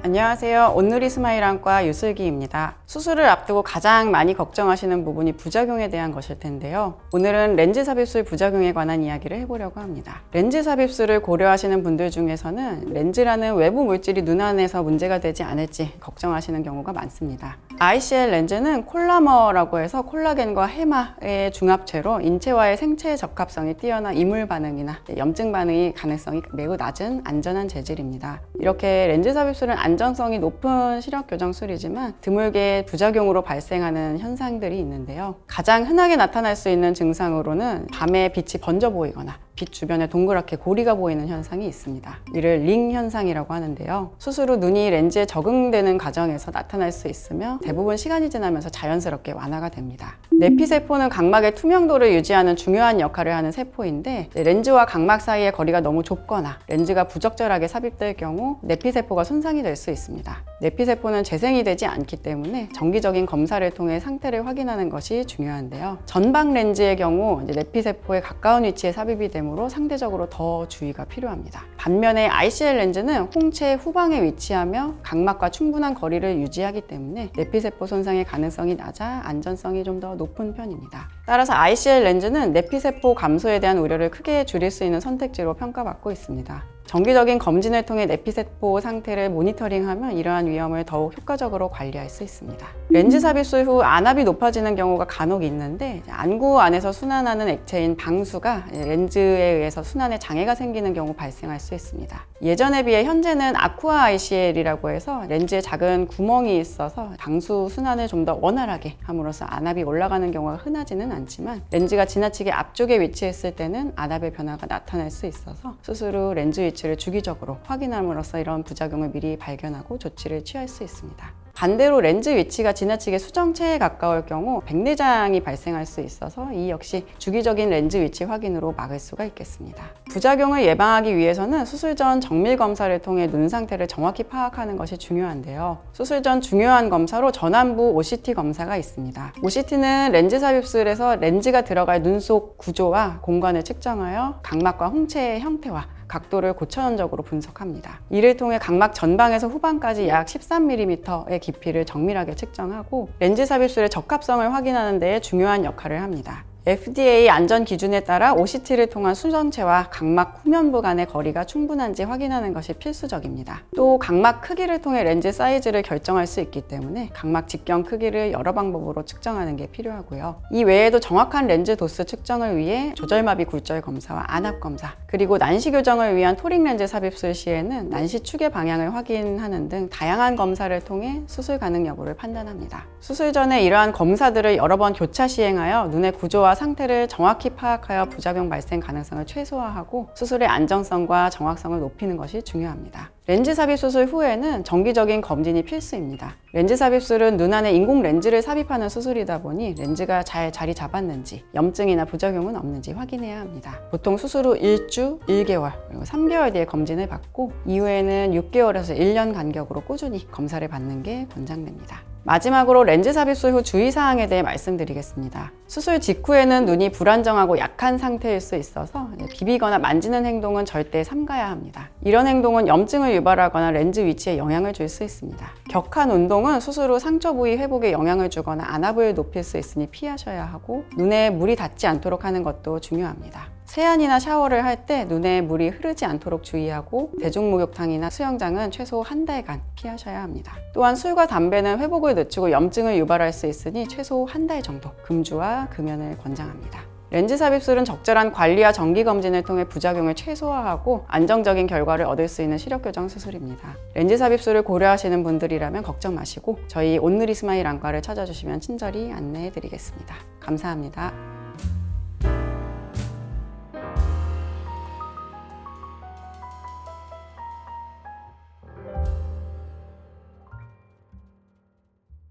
안녕하세요. 온누리 스마일 안과 유슬기입니다. 수술을 앞두고 가장 많이 걱정하시는 부분이 부작용에 대한 것일 텐데요. 오늘은 렌즈 삽입술 부작용에 관한 이야기를 해보려고 합니다. 렌즈 삽입술을 고려하시는 분들 중에서는 렌즈라는 외부 물질이 눈 안에서 문제가 되지 않을지 걱정하시는 경우가 많습니다. ICL 렌즈는 콜라머라고 해서 콜라겐과 해마의 중합체로 인체와의 생체 적합성이 뛰어난 이물 반응이나 염증 반응이 가능성이 매우 낮은 안전한 재질입니다. 이렇게 렌즈 삽입술은 안전성이 높은 시력 교정술이지만 드물게 부작용으로 발생하는 현상들이 있는데요. 가장 흔하게 나타날 수 있는 증상으로는 밤에 빛이 번져 보이거나 빛 주변에 동그랗게 고리가 보이는 현상이 있습니다. 이를 링 현상이라고 하는데요. 수술 후 눈이 렌즈에 적응되는 과정에서 나타날 수 있으며 대부분 시간이 지나면서 자연스럽게 완화가 됩니다. 내피세포는 각막의 투명도를 유지하는 중요한 역할을 하는 세포인데 렌즈와 각막 사이의 거리가 너무 좁거나 렌즈가 부적절하게 삽입될 경우 내피세포가 손상이 될 수 있습니다. 내피세포는 재생이 되지 않기 때문에 정기적인 검사를 통해 상태를 확인하는 것이 중요한데요. 전방 렌즈의 경우 내피세포에 가까운 위치에 삽입이 되므로 상대적으로 더 주의가 필요합니다. 반면에 ICL 렌즈는 홍채 후방에 위치하며 각막과 충분한 거리를 유지하기 때문에 내피세포 손상의 가능성이 낮아 안전성이 좀 더 높은 편입니다. 따라서 ICL 렌즈는 내피세포 감소에 대한 우려를 크게 줄일 수 있는 선택지로 평가받고 있습니다. 정기적인 검진을 통해 내피세포 상태를 모니터링하면 이러한 위험을 더욱 효과적으로 관리할 수 있습니다. 렌즈 삽입술 후 안압이 높아지는 경우가 간혹 있는데 안구 안에서 순환하는 액체인 방수가 렌즈에 의해서 순환에 장애가 생기는 경우 발생할 수 있습니다. 예전에 비해 현재는 아쿠아 ICL이라고 해서 렌즈에 작은 구멍이 있어서 방수 순환을 좀 더 원활하게 함으로써 안압이 올라가는 경우가 흔하지는 않지만 렌즈가 지나치게 앞쪽에 위치했을 때는 안압의 변화가 나타날 수 있어서 수술 후 렌즈 위치를 주기적으로 확인함으로써 이런 부작용을 미리 발견하고 조치를 취할 수 있습니다. 반대로 렌즈 위치가 지나치게 수정체에 가까울 경우 백내장이 발생할 수 있어서 이 역시 주기적인 렌즈 위치 확인으로 막을 수가 있겠습니다. 부작용을 예방하기 위해서는 수술 전 정밀 검사를 통해 눈 상태를 정확히 파악하는 것이 중요한데요. 수술 전 중요한 검사로 전완부 OCT 검사가 있습니다. OCT는 렌즈 삽입술에서 렌즈가 들어갈 눈 속 구조와 공간을 측정하여 각막과 홍채의 형태와 각도를 고차원적으로 분석합니다. 이를 통해 각막 전방에서 후방까지 약 13mm의 깊이를 정밀하게 측정하고 렌즈 삽입술의 적합성을 확인하는 데 중요한 역할을 합니다. FDA 안전 기준에 따라 OCT를 통한 수정체와 각막 후면부 간의 거리가 충분한지 확인하는 것이 필수적입니다. 또 각막 크기를 통해 렌즈 사이즈를 결정할 수 있기 때문에 각막 직경 크기를 여러 방법으로 측정하는 게 필요하고요. 이 외에도 정확한 렌즈 도수 측정을 위해 조절마비 굴절 검사와 안압 검사, 그리고 난시 교정을 위한 토릭 렌즈 삽입술 시에는 난시 축의 방향을 확인하는 등 다양한 검사를 통해 수술 가능 여부를 판단합니다. 수술 전에 이러한 검사들을 여러 번 교차 시행하여 눈의 구조와 상태를 정확히 파악하여 부작용 발생 가능성을 최소화하고 수술의 안정성과 정확성을 높이는 것이 중요합니다. 렌즈 삽입 수술 후에는 정기적인 검진이 필수입니다. 렌즈 삽입술은 눈 안에 인공 렌즈를 삽입하는 수술이다 보니 렌즈가 잘 자리 잡았는지 염증이나 부작용은 없는지 확인해야 합니다. 보통 수술 후 1주, 1개월, 그리고 3개월 뒤에 검진을 받고 이후에는 6개월에서 1년 간격으로 꾸준히 검사를 받는 게 권장됩니다. 마지막으로 렌즈 삽입술 후 주의사항에 대해 말씀드리겠습니다. 수술 직후에는 눈이 불안정하고 약한 상태일 수 있어서 비비거나 만지는 행동은 절대 삼가야 합니다. 이런 행동은 염증을 유발하거나 렌즈 위치에 영향을 줄 수 있습니다. 격한 운동은 수술 후 상처 부위 회복에 영향을 주거나 안압을 높일 수 있으니 피하셔야 하고 눈에 물이 닿지 않도록 하는 것도 중요합니다. 세안이나 샤워를 할 때 눈에 물이 흐르지 않도록 주의하고 대중목욕탕이나 수영장은 최소 한 달간 피하셔야 합니다. 또한 술과 담배는 회복을 늦추고 염증을 유발할 수 있으니 최소 한 달 정도 금주와 금연을 권장합니다. 렌즈 삽입술은 적절한 관리와 정기검진을 통해 부작용을 최소화하고 안정적인 결과를 얻을 수 있는 시력교정 수술입니다. 렌즈 삽입술을 고려하시는 분들이라면 걱정 마시고 저희 온누리 스마일 안과를 찾아주시면 친절히 안내해 드리겠습니다. 감사합니다.